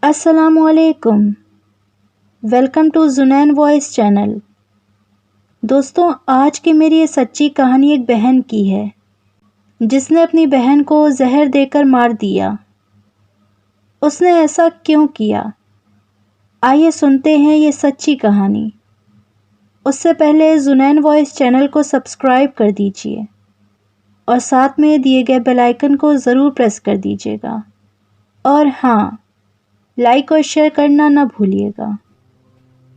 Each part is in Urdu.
السلام علیکم، ویلکم ٹو زنین وائس چینل۔ دوستوں، آج کی میری یہ سچی کہانی ایک بہن کی ہے جس نے اپنی بہن کو زہر دے کر مار دیا۔ اس نے ایسا کیوں کیا؟ آئیے سنتے ہیں یہ سچی کہانی۔ اس سے پہلے زنین وائس چینل کو سبسکرائب کر دیجیے اور ساتھ میں دیے گئے بیل آئیکن کو ضرور پریس کر دیجیے گا، اور ہاں، لائک اور شیئر کرنا نہ بھولیے گا۔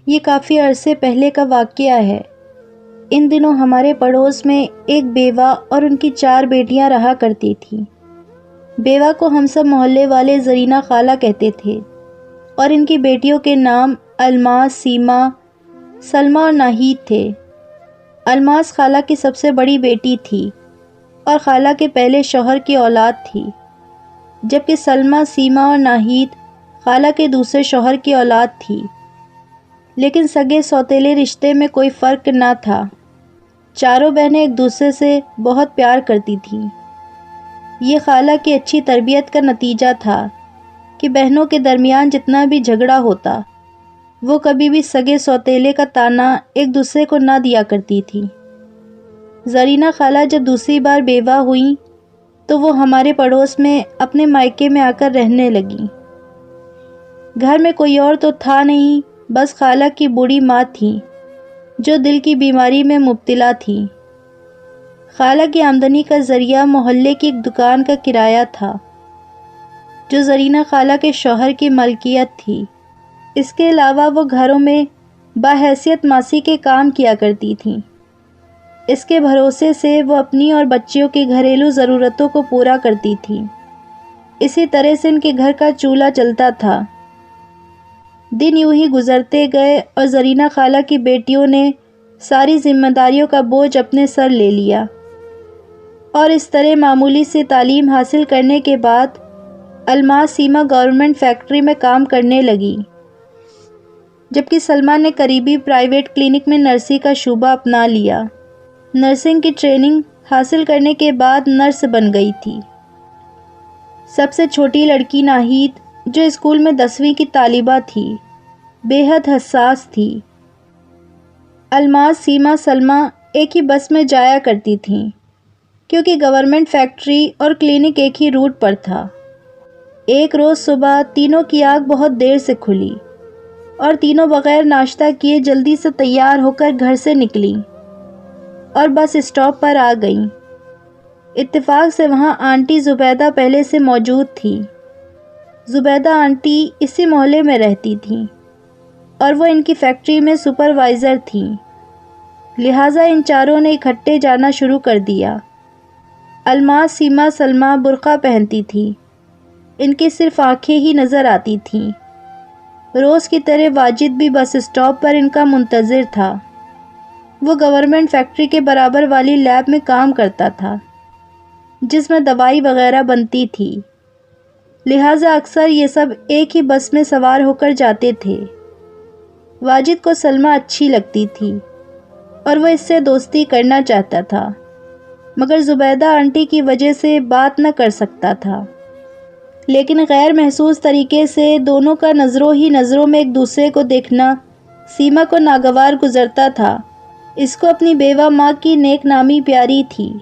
یہ کافی عرصے پہلے کا واقعہ ہے۔ ان دنوں ہمارے پڑوس میں ایک بیوہ اور ان کی 4 بیٹیاں رہا کرتی تھیں۔ بیوہ کو ہم سب محلے والے زرینہ خالہ کہتے تھے اور ان کی بیٹیوں کے نام الماس، سیما، سلمہ اور ناہید تھے۔ الماس خالہ کی سب سے بڑی بیٹی تھی اور خالہ کے پہلے شوہر کی اولاد تھی، جبکہ سلمہ، سیما اور ناہید خالہ کے دوسرے شوہر کی اولاد تھی، لیکن سگے سوتیلے رشتے میں کوئی فرق نہ تھا۔ چاروں بہنیں ایک دوسرے سے بہت پیار کرتی تھیں۔ یہ خالہ کی اچھی تربیت کا نتیجہ تھا کہ بہنوں کے درمیان جتنا بھی جھگڑا ہوتا، وہ کبھی بھی سگے سوتیلے کا طعنہ ایک دوسرے کو نہ دیا کرتی تھی۔ زرینہ خالہ جب دوسری بار بیوہ ہوئیں تو وہ ہمارے پڑوس میں اپنے مائکے میں آ کر رہنے لگیں۔ گھر میں کوئی اور تو تھا نہیں، بس خالہ کی بوڑھی ماں تھی جو دل کی بیماری میں مبتلا تھی۔ خالہ کی آمدنی کا ذریعہ محلے کی ایک دکان کا کرایہ تھا جو زرینہ خالہ کے شوہر کی ملکیت تھی۔ اس کے علاوہ وہ گھروں میں بحیثیت ماسی کے کام کیا کرتی تھیں۔ اس کے بھروسے سے وہ اپنی اور بچیوں کی گھریلو ضرورتوں کو پورا کرتی تھیں۔ اسی طرح سے ان کے گھر کا چولہا چلتا تھا۔ دن یوں ہی گزرتے گئے اور زرینہ خالہ کی بیٹیوں نے ساری ذمہ داریوں کا بوجھ اپنے سر لے لیا، اور اس طرح معمولی سی تعلیم حاصل کرنے کے بعد الماس سیما گورنمنٹ فیکٹری میں کام کرنے لگی، جبکہ سلمہ نے قریبی پرائیویٹ کلینک میں نرسی کا شعبہ اپنا لیا۔ نرسنگ کی ٹریننگ حاصل کرنے کے بعد نرس بن گئی تھی۔ سب سے چھوٹی لڑکی ناہید، جو اسکول میں 10ویں کی طالبہ تھی، بے حد حساس تھی۔ الماس، سیما، سلمہ ایک ہی بس میں جایا کرتی تھیں کیونکہ گورنمنٹ فیکٹری اور کلینک ایک ہی روٹ پر تھا۔ ایک روز صبح تینوں کی آنکھ بہت دیر سے کھلی اور تینوں بغیر ناشتہ کیے جلدی سے تیار ہو کر گھر سے نکلیں اور بس اسٹاپ پر آ گئیں۔ اتفاق سے وہاں آنٹی زبیدہ پہلے سے موجود تھی۔ زبیدہ آنٹی اسی محلے میں رہتی تھیں اور وہ ان کی فیکٹری میں سپروائزر تھیں، لہٰذا ان چاروں نے اکٹھے جانا شروع کر دیا۔ الماس، سیما، سلمہ برقع پہنتی تھی، ان کی صرف آنکھیں ہی نظر آتی تھیں۔ روز کی طرح واجد بھی بس اسٹاپ پر ان کا منتظر تھا۔ وہ گورنمنٹ فیکٹری کے برابر والی لیب میں کام کرتا تھا جس میں دوائی وغیرہ بنتی تھی، لہٰذا اکثر یہ سب ایک ہی بس میں سوار ہو کر جاتے تھے۔ واجد کو سلمہ اچھی لگتی تھی اور وہ اس سے دوستی کرنا چاہتا تھا، مگر زبیدہ آنٹی کی وجہ سے بات نہ کر سکتا تھا۔ لیکن غیر محسوس طریقے سے دونوں کا نظروں ہی نظروں میں ایک دوسرے کو دیکھنا سیما کو ناگوار گزرتا تھا۔ اس کو اپنی بیوہ ماں کی نیک نامی پیاری تھی۔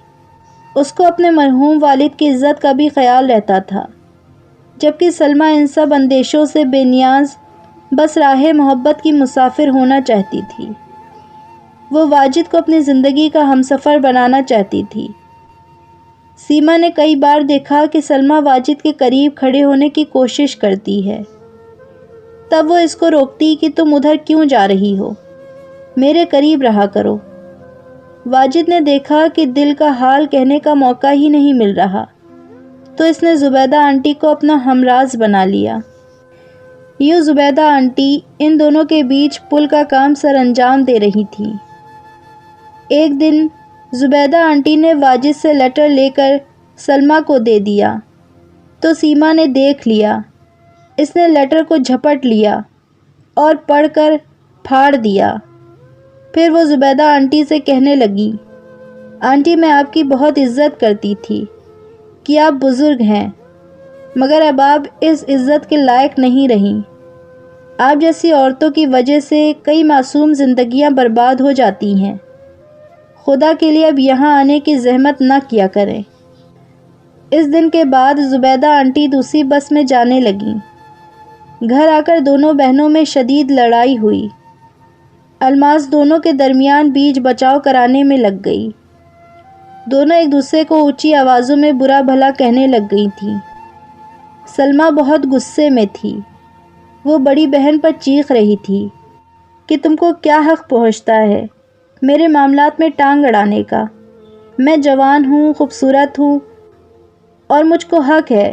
اس کو اپنے مرحوم والد کی عزت کا بھی خیال رہتا تھا، جبکہ سلمہ ان سب اندیشوں سے بے نیاز بس راہ محبت کی مسافر ہونا چاہتی تھی۔ وہ واجد کو اپنی زندگی کا ہمسفر بنانا چاہتی تھی۔ سیما نے کئی بار دیکھا کہ سلمہ واجد کے قریب کھڑے ہونے کی کوشش کرتی ہے، تب وہ اس کو روکتی کہ تم ادھر کیوں جا رہی ہو، میرے قریب رہا کرو۔ واجد نے دیکھا کہ دل کا حال کہنے کا موقع ہی نہیں مل رہا، تو اس نے زبیدہ آنٹی کو اپنا ہمراز بنا لیا۔ یوں زبیدہ آنٹی ان دونوں کے بیچ پل کا کام سر انجام دے رہی تھیں۔ ایک دن زبیدہ آنٹی نے واجد سے لیٹر لے کر سلمہ کو دے دیا تو سیما نے دیکھ لیا۔ اس نے لیٹر کو جھپٹ لیا اور پڑھ کر پھاڑ دیا۔ پھر وہ زبیدہ آنٹی سے کہنے لگی، آنٹی میں آپ کی بہت عزت کرتی تھی کہ آپ بزرگ ہیں، مگر اب آپ اس عزت کے لائق نہیں رہیں۔ آپ جیسی عورتوں کی وجہ سے کئی معصوم زندگیاں برباد ہو جاتی ہیں۔ خدا کے لیے اب یہاں آنے کی زحمت نہ کیا کریں۔ اس دن کے بعد زبیدہ آنٹی دوسری بس میں جانے لگیں۔ گھر آ کر دونوں بہنوں میں شدید لڑائی ہوئی۔ الماس دونوں کے درمیان بیچ بچاؤ کرانے میں لگ گئی۔ دونوں ایک دوسرے کو اونچی آوازوں میں برا بھلا کہنے لگ گئی تھیں۔ سلمیٰ بہت غصے میں تھی۔ وہ بڑی بہن پر چیخ رہی تھی کہ تم کو کیا حق پہنچتا ہے میرے معاملات میں ٹانگ اڑانے کا؟ میں جوان ہوں، خوبصورت ہوں، اور مجھ کو حق ہے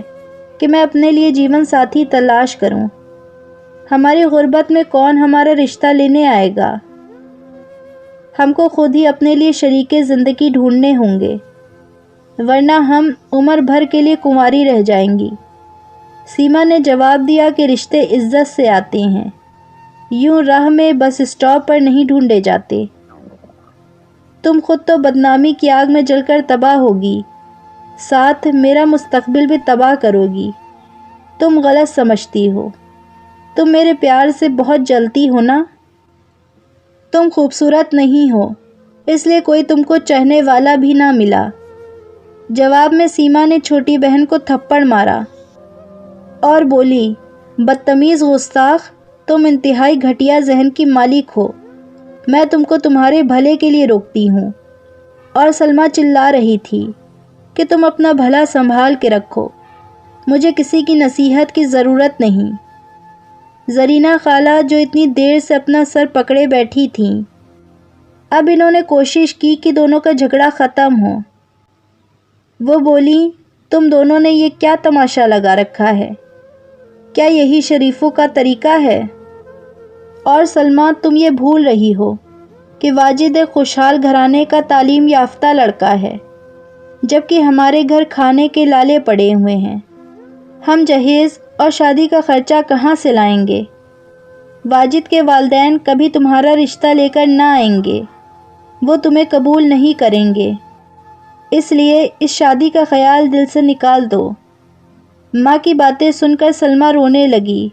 کہ میں اپنے لیے جیون ساتھی تلاش کروں۔ ہماری غربت میں کون ہمارا رشتہ لینے آئے گا؟ ہم کو خود ہی اپنے لیے شریک زندگی ڈھونڈنے ہوں گے، ورنہ ہم عمر بھر کے لیے کنواری رہ جائیں گی۔ سیما نے جواب دیا کہ رشتے عزت سے آتے ہیں، یوں راہ میں بس اسٹاپ پر نہیں ڈھونڈے جاتے۔ تم خود تو بدنامی کی آگ میں جل کر تباہ ہوگی، ساتھ میرا مستقبل بھی تباہ کرو گی۔ تم غلط سمجھتی ہو، تم میرے پیار سے بہت جلتی ہو نا؟ تم خوبصورت نہیں ہو، اس لیے کوئی تم کو چاہنے والا بھی نہ ملا۔ جواب میں سیما نے چھوٹی بہن کو تھپڑ مارا اور بولی، بدتمیز گستاخ، تم انتہائی گھٹیا ذہن کی مالک ہو۔ میں تم کو تمہارے بھلے کے لیے روکتی ہوں۔ اور سلمیٰ چلا رہی تھی کہ تم اپنا بھلا سنبھال کے رکھو، مجھے کسی کی نصیحت کی ضرورت نہیں۔ زرینہ خالہ جو اتنی دیر سے اپنا سر پکڑے بیٹھی تھیں، اب انہوں نے کوشش کی کہ دونوں کا جھگڑا ختم ہو۔ وہ بولی، تم دونوں نے یہ کیا تماشا لگا رکھا ہے؟ کیا یہی شریفوں کا طریقہ ہے؟ اور سلمیٰ، تم یہ بھول رہی ہو کہ واجد ایک خوشحال گھرانے کا تعلیم یافتہ لڑکا ہے، جبکہ ہمارے گھر کھانے کے لالے پڑے ہوئے ہیں۔ ہم جہیز اور شادی کا خرچہ کہاں سے لائیں گے؟ واجد کے والدین کبھی تمہارا رشتہ لے کر نہ آئیں گے، وہ تمہیں قبول نہیں کریں گے، اس لیے اس شادی کا خیال دل سے نکال دو۔ ماں کی باتیں سن کر سلمیٰ رونے لگی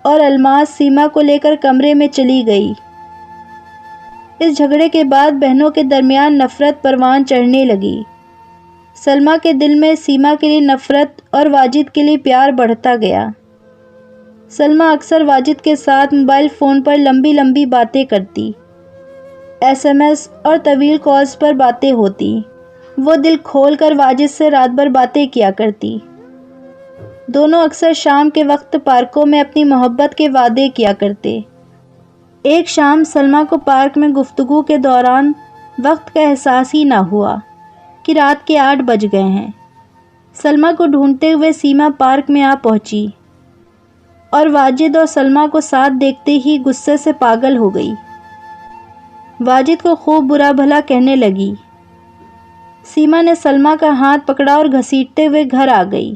اور الماس سیما کو لے کر کمرے میں چلی گئی۔ اس جھگڑے کے بعد بہنوں کے درمیان نفرت پروان چڑھنے لگی۔ سلمیٰ کے دل میں سیما کے لیے نفرت اور واجد کے لیے پیار بڑھتا گیا۔ سلمیٰ اکثر واجد کے ساتھ موبائل فون پر لمبی لمبی باتیں کرتی، SMS اور طویل کالز پر باتیں ہوتی۔ وہ دل کھول کر واجد سے رات بھر باتیں کیا کرتی۔ دونوں اکثر شام کے وقت پارکوں میں اپنی محبت کے وعدے کیا کرتے۔ ایک شام سلمیٰ کو پارک میں گفتگو کے دوران وقت کا احساس ہی نہ ہوا کہ رات کے 8 بج گئے ہیں۔ سلمیٰ کو ڈھونڈتے ہوئے سیما پارک میں آ پہنچی اور واجد اور سلمیٰ کو ساتھ دیکھتے ہی غصے سے پاگل ہو گئی۔ واجد کو خوب برا بھلا کہنے لگی۔ سیما نے سلمیٰ کا ہاتھ پکڑا اور گھسیٹتے ہوئے گھر آ گئی۔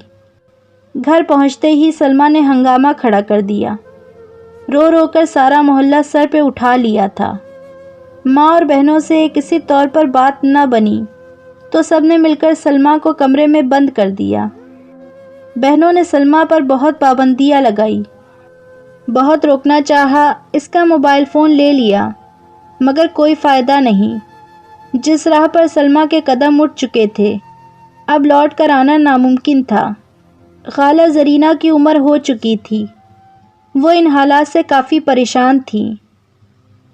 گھر پہنچتے ہی سلمیٰ نے ہنگامہ کھڑا کر دیا۔ رو رو کر سارا محلہ سر پہ اٹھا لیا تھا۔ ماں اور بہنوں سے کسی طور پر بات نہ بنی تو سب نے مل کر سلمیٰ کو کمرے میں بند کر دیا۔ بہنوں نے سلمیٰ پر بہت پابندیاں لگائی، بہت روکنا چاہا، اس کا موبائل فون لے لیا، مگر کوئی فائدہ نہیں۔ جس راہ پر سلمیٰ کے قدم اٹھ چکے تھے، اب لوٹ کر آنا ناممکن تھا۔ خالہ زرینہ کی عمر ہو چکی تھی، وہ ان حالات سے کافی پریشان تھیں۔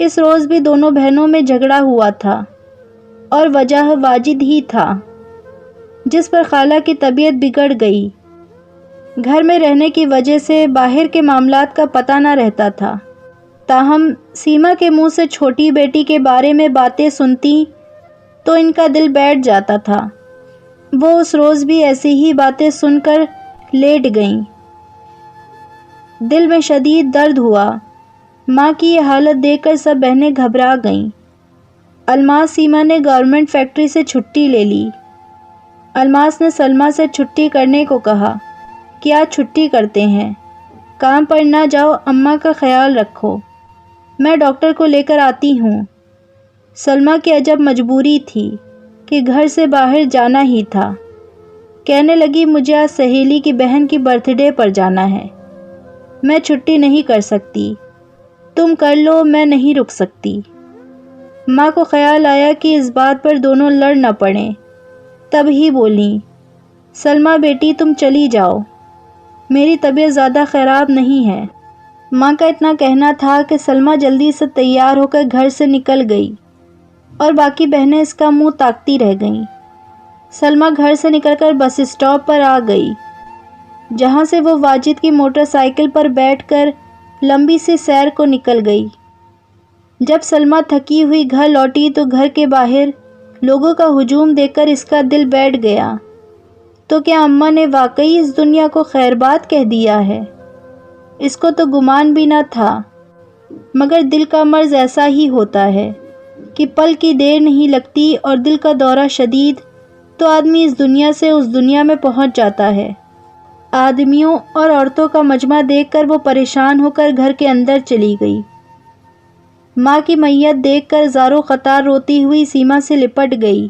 اس روز بھی دونوں بہنوں میں جھگڑا ہوا تھا اور وجہ واجد ہی تھا، جس پر خالہ کی طبیعت بگڑ گئی۔ گھر میں رہنے کی وجہ سے باہر کے معاملات کا پتہ نہ رہتا تھا، تاہم سیما کے منہ سے چھوٹی بیٹی کے بارے میں باتیں سنتی تو ان کا دل بیٹھ جاتا تھا۔ وہ اس روز بھی ایسی ہی باتیں سن کر لیٹ گئیں۔ دل میں شدید درد ہوا۔ ماں کی یہ حالت دیکھ کر سب بہنیں گھبرا گئیں۔ الماس سیما نے گورنمنٹ فیکٹری سے چھٹی لے لی۔ الماس نے سلمیٰ سے چھٹی کرنے کو کہا کہ آج چھٹی کرتے ہیں، کام پر نہ جاؤ، اماں کا خیال رکھو، میں ڈاکٹر کو لے کر آتی ہوں۔ سلمیٰ کی عجب مجبوری تھی کہ گھر سے باہر جانا ہی تھا۔ کہنے لگی مجھے آج سہیلی کی بہن کی برتھ ڈے پر جانا ہے، میں چھٹی نہیں کر سکتی، تم کر لو، میں نہیں رک سکتی۔ ماں کو خیال آیا کہ اس بات پر دونوں لڑ نہ پڑیں، تب ہی بولیں سلمیٰ بیٹی تم چلی جاؤ، میری طبیعت زیادہ خراب نہیں ہے۔ ماں کا اتنا کہنا تھا کہ سلمیٰ جلدی سے تیار ہو کر گھر سے نکل گئی اور باقی بہنیں اس کا منہ تاکتی رہ گئیں۔ سلمیٰ گھر سے نکل کر بس اسٹاپ پر آ گئی، جہاں سے وہ واجد کی موٹر سائیکل پر بیٹھ کر لمبی سی سیر کو نکل گئی۔ جب سلمیٰ تھکی ہوئی گھر لوٹی تو گھر کے باہر لوگوں کا ہجوم دیکھ کر اس کا دل بیٹھ گیا۔ تو کیا اماں نے واقعی اس دنیا کو خیر بات کہہ دیا ہے؟ اس کو تو گمان بھی نہ تھا، مگر دل کا مرض ایسا ہی ہوتا ہے کہ پل کی دیر نہیں لگتی اور دل کا دورہ شدید تو آدمی اس دنیا سے اس دنیا میں پہنچ جاتا ہے۔ آدمیوں اور عورتوں کا مجمع دیکھ کر وہ پریشان ہو کر گھر کے اندر چلی گئی۔ ماں کی میت دیکھ کر زاروں قطار روتی ہوئی سیما سے لپٹ گئی۔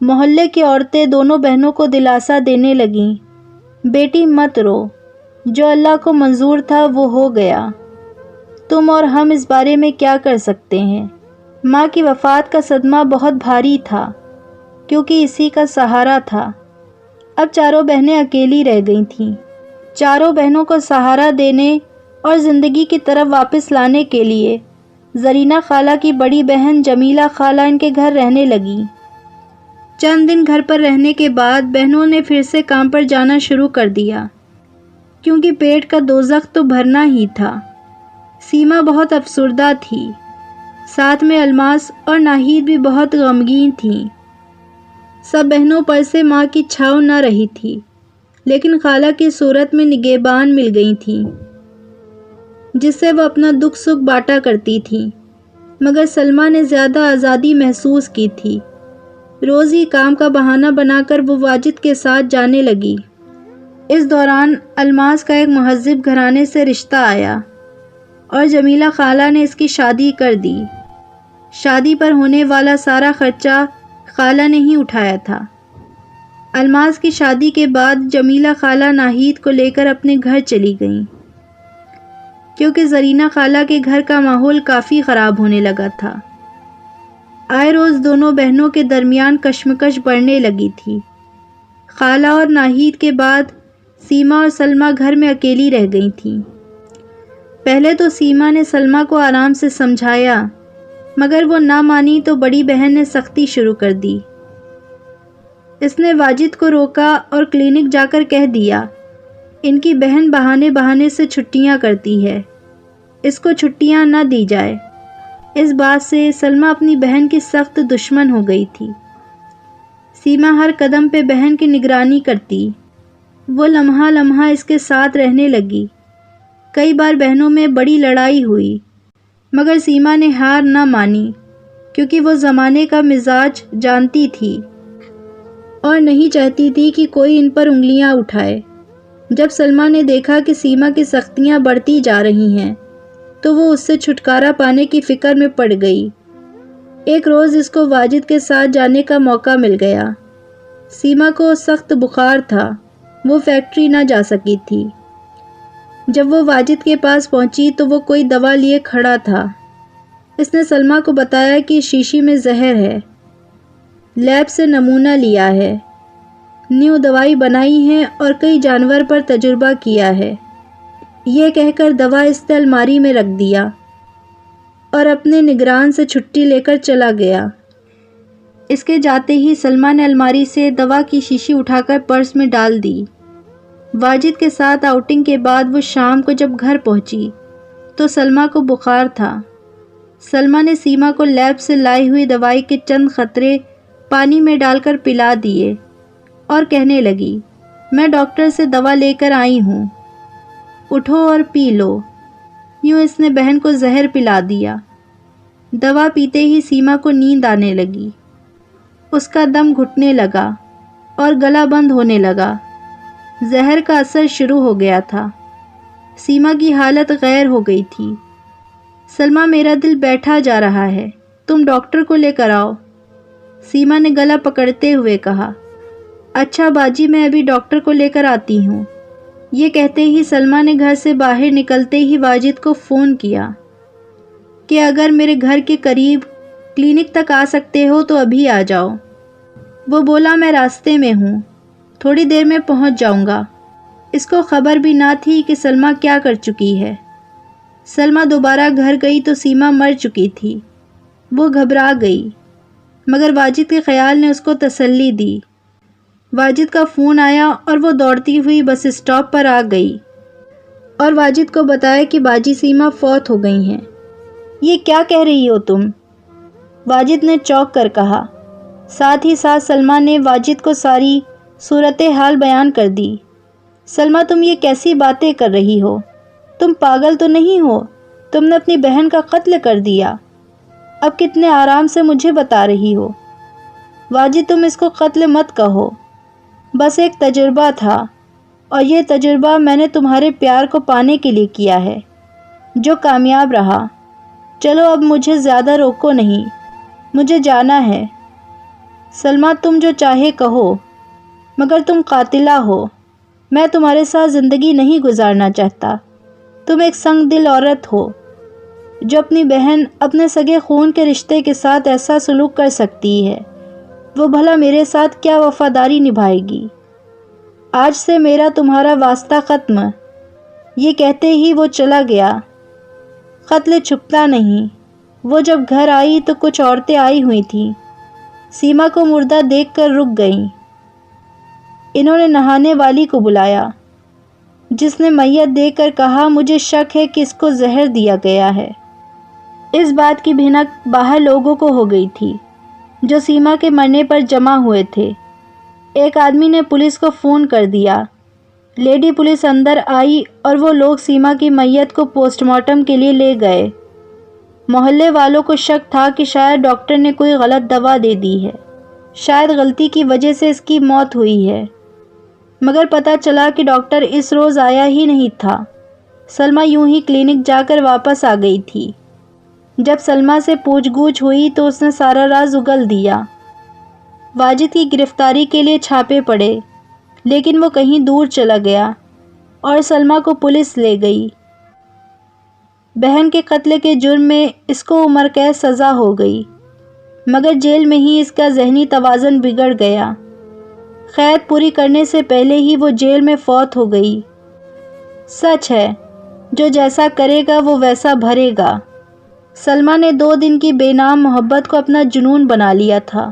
محلے کی عورتیں دونوں بہنوں کو دلاسا دینے لگیں، بیٹی مت رو، جو اللہ کو منظور تھا وہ ہو گیا، تم اور ہم اس بارے میں کیا کر سکتے ہیں۔ ماں کی وفات کا صدمہ بہت بھاری تھا، کیونکہ اسی کا سہارا تھا۔ اب چاروں بہنیں اکیلی رہ گئی تھیں۔ چاروں بہنوں کو سہارا دینے اور زندگی کی طرف واپس لانے کے لیے زرینہ خالہ کی بڑی بہن جمیلہ خالہ ان کے گھر رہنے لگی۔ چند دن گھر پر رہنے کے بعد بہنوں نے پھر سے کام پر جانا شروع کر دیا، کیونکہ پیٹ کا دوزخ تو بھرنا ہی تھا۔ سیما بہت افسردہ تھی، ساتھ میں الماس اور ناہید بھی بہت غمگین تھیں۔ سب بہنوں پر سے ماں کی چھاؤ نہ رہی تھی، لیکن خالہ کی صورت میں نگہبان مل گئی تھیں، جس سے وہ اپنا دکھ سکھ بانٹا کرتی تھیں۔ مگر سلمیٰ نے زیادہ آزادی محسوس کی تھی۔ روز ہی کام کا بہانہ بنا کر وہ واجد کے ساتھ جانے لگی۔ اس دوران الماس کا ایک مہذب گھرانے سے رشتہ آیا اور جمیلہ خالہ نے اس کی شادی کر دی۔ شادی پر ہونے والا سارا خرچہ خالہ نے ہی اٹھایا تھا۔ الماس کی شادی کے بعد جمیلہ خالہ ناہید کو لے کر اپنے گھر چلی گئیں، کیونکہ زرینہ خالہ کے گھر کا ماحول کافی خراب ہونے لگا تھا۔ آئے روز دونوں بہنوں کے درمیان کشمکش بڑھنے لگی تھی۔ خالہ اور ناہید کے بعد سیما اور سلمیٰ گھر میں اکیلی رہ گئی تھیں۔ پہلے تو سیما نے سلمیٰ کو آرام سے سمجھایا، مگر وہ نہ مانی تو بڑی بہن نے سختی شروع کر دی۔ اس نے واجد کو روکا اور کلینک جا کر کہہ دیا، ان کی بہن بہانے بہانے سے چھٹیاں کرتی ہے، اس کو چھٹیاں نہ دی جائے۔ اس بات سے سلمیٰ اپنی بہن کی سخت دشمن ہو گئی تھی۔ سیما ہر قدم پہ بہن کی نگرانی کرتی، وہ لمحہ لمحہ اس کے ساتھ رہنے لگی۔ کئی بار بہنوں میں بڑی لڑائی ہوئی، مگر سیما نے ہار نہ مانی، کیونکہ وہ زمانے کا مزاج جانتی تھی اور نہیں چاہتی تھی کہ کوئی ان پر انگلیاں اٹھائے۔ جب سلمیٰ نے دیکھا کہ سیما کی سختیاں بڑھتی جا رہی ہیں تو وہ اس سے چھٹکارا پانے کی فکر میں پڑ گئی۔ ایک روز اس کو واجد کے ساتھ جانے کا موقع مل گیا۔ سیما کو سخت بخار تھا، وہ فیکٹری نہ جا سکی تھی۔ جب وہ واجد کے پاس پہنچی تو وہ کوئی دوا لیے کھڑا تھا۔ اس نے سلمیٰ کو بتایا کہ شیشی میں زہر ہے، لیب سے نمونہ لیا ہے، نیو دوائی بنائی ہے اور کئی جانور پر تجربہ کیا ہے۔ یہ کہہ کر دوا اس نے الماری میں رکھ دیا اور اپنے نگران سے چھٹی لے کر چلا گیا۔ اس کے جاتے ہی سلمیٰ نے الماری سے دوا کی شیشی اٹھا کر پرس میں ڈال دی۔ واجد کے ساتھ آؤٹنگ کے بعد وہ شام کو جب گھر پہنچی تو سلمیٰ کو بخار تھا۔ سلمیٰ نے سیما کو لیب سے لائی ہوئی دوائی کے چند قطرے پانی میں ڈال کر پلا دیے اور کہنے لگی، میں ڈاکٹر سے دوا لے کر آئی ہوں، اٹھو اور پی لو۔ یوں اس نے بہن کو زہر پلا دیا۔ دوا پیتے ہی سیما کو نیند آنے لگی، اس کا دم گھٹنے لگا اور گلا بند ہونے لگا۔ زہر کا اثر شروع ہو گیا تھا۔ سیما کی حالت غیر ہو گئی تھی۔ سلمیٰ میرا دل بیٹھا جا رہا ہے، تم ڈاکٹر کو لے کر آؤ، سیما نے گلا پکڑتے ہوئے کہا۔ اچھا باجی، میں ابھی ڈاکٹر کو لے کر آتی ہوں۔ یہ کہتے ہی سلمیٰ نے گھر سے باہر نکلتے ہی واجد کو فون کیا کہ اگر میرے گھر کے قریب کلینک تک آ سکتے ہو تو ابھی آ جاؤ۔ وہ بولا میں راستے میں ہوں، تھوڑی دیر میں پہنچ جاؤں گا۔ اس کو خبر بھی نہ تھی کہ سلمیٰ کیا کر چکی ہے۔ سلمیٰ دوبارہ گھر گئی تو سیما مر چکی تھی۔ وہ گھبرا گئی، مگر واجد کے خیال نے اس کو تسلی دی۔ واجد کا فون آیا اور وہ دوڑتی ہوئی بس اسٹاپ پر آ گئی اور واجد کو بتایا کہ باجی سیما فوت ہو گئی ہیں۔ یہ کیا کہہ رہی ہو تم؟ واجد نے چونک کر کہا۔ ساتھ ہی ساتھ سلمیٰ نے واجد کو ساری صورتحال بیان کر دی۔ سلمیٰ، تم یہ کیسی باتیں کر رہی ہو؟ تم پاگل تو نہیں ہو؟ تم نے اپنی بہن کا قتل کر دیا، اب کتنے آرام سے مجھے بتا رہی ہو۔ واجد، تم اس کو قتل مت کہو، بس ایک تجربہ تھا، اور یہ تجربہ میں نے تمہارے پیار کو پانے کے لیے کیا ہے، جو کامیاب رہا۔ چلو اب مجھے زیادہ روکو نہیں، مجھے جانا ہے۔ سلمیٰ، تم جو چاہے کہو، مگر تم قاتلہ ہو۔ میں تمہارے ساتھ زندگی نہیں گزارنا چاہتا۔ تم ایک سنگ دل عورت ہو، جو اپنی بہن اپنے سگے خون کے رشتے کے ساتھ ایسا سلوک کر سکتی ہے۔ وہ بھلا میرے ساتھ کیا وفاداری نبھائے گی؟ آج سے میرا تمہارا واسطہ ختم۔ یہ کہتے ہی وہ چلا گیا۔ قتل چھپتا نہیں۔ وہ جب گھر آئی تو کچھ عورتیں آئی ہوئی تھیں۔ سیما کو مردہ دیکھ کر رک گئیں۔ انہوں نے نہانے والی کو بلایا، جس نے میت دیکھ کر کہا، مجھے شک ہے کہ اس کو زہر دیا گیا ہے۔ اس بات کی بھنک باہر لوگوں کو ہو گئی تھی، جو سیما کے مرنے پر جمع ہوئے تھے۔ ایک آدمی نے پولیس کو فون کر دیا۔ لیڈی پولیس اندر آئی اور وہ لوگ سیما کی میت کو پوسٹ مارٹم کے لیے لے گئے۔ محلے والوں کو شک تھا کہ شاید ڈاکٹر نے کوئی غلط دوا دے دی ہے، شاید غلطی کی وجہ سے اس کی موت ہوئی ہے، مگر پتہ چلا کہ ڈاکٹر اس روز آیا ہی نہیں تھا۔ سلمیٰ یوں ہی کلینک جا کر واپس آ گئی تھی۔ جب سلمیٰ سے پوچھ گچھ ہوئی تو اس نے سارا راز اگل دیا۔ واجد کی گرفتاری کے لیے چھاپے پڑے، لیکن وہ کہیں دور چلا گیا اور سلمیٰ کو پولیس لے گئی۔ بہن کے قتل کے جرم میں اس کو عمر قید سزا ہو گئی، مگر جیل میں ہی اس کا ذہنی توازن بگڑ گیا۔ قید پوری کرنے سے پہلے ہی وہ جیل میں فوت ہو گئی۔ سچ ہے، جو جیسا کرے گا وہ ویسا بھرے گا۔ سلمیٰ نے 2 دن کی بے نام محبت کو اپنا جنون بنا لیا تھا،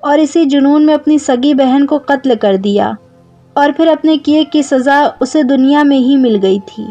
اور اسی جنون میں اپنی سگی بہن کو قتل کر دیا، اور پھر اپنے کیے کی سزا اسے دنیا میں ہی مل گئی تھی۔